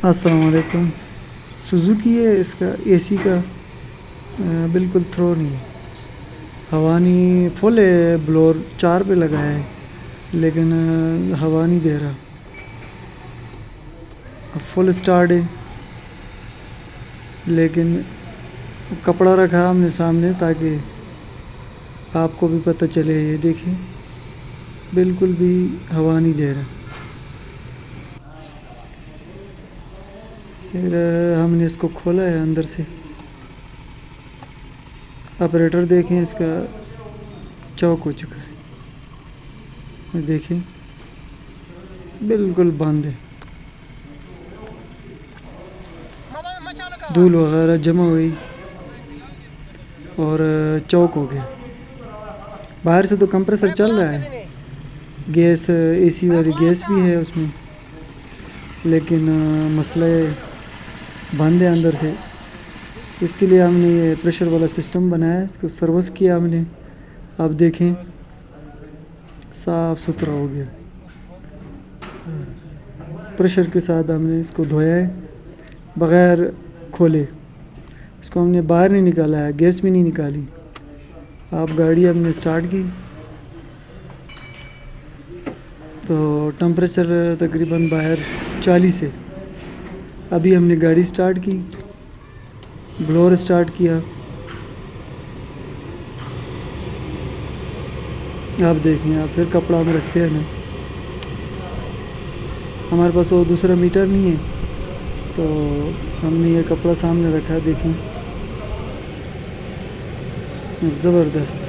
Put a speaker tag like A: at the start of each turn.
A: अस्सलाम वालेकुम। सुज़ुकी है, इसका एसी का बिल्कुल थ्रो नहीं है, हवा नहीं फुल है, ब्लोर 4 पे लगा है लेकिन हवा नहीं दे रहा। अब फुल स्टार्ट है लेकिन कपड़ा रखा हमने सामने ताकि आपको भी पता चले। ये देखिए बिल्कुल भी हवा नहीं दे रहा। फिर हमने इसको खोला है अंदर से। ऑपरेटर देखें, इसका चौक हो चुका है, देखिए बिल्कुल बंद है, धूल वगैरह जमा हुई और चौक हो गया। बाहर से तो कंप्रेसर चल रहा है, गैस एसी वाली गैस भी है उसमें, लेकिन मसला बंद है अंदर से। इसके लिए हमने ये प्रेशर वाला सिस्टम बनाया, इसको सर्विस किया हमने। आप देखें साफ़ सुथरा हो गया। प्रेशर के साथ हमने इसको धोया है बग़ैर खोले। इसको हमने बाहर नहीं निकाला है, गैस भी नहीं निकाली। आप गाड़ी हमने स्टार्ट की तो टेम्परेचर तकरीबन बाहर 40 है। अभी हमने गाड़ी स्टार्ट की, ब्लोअर स्टार्ट किया, आप देखें। आप फिर कपड़ा हम रखते हैं ना, हमारे पास वो दूसरा मीटर नहीं है तो हमने ये कपड़ा सामने रखा। देखें ज़बरदस्त।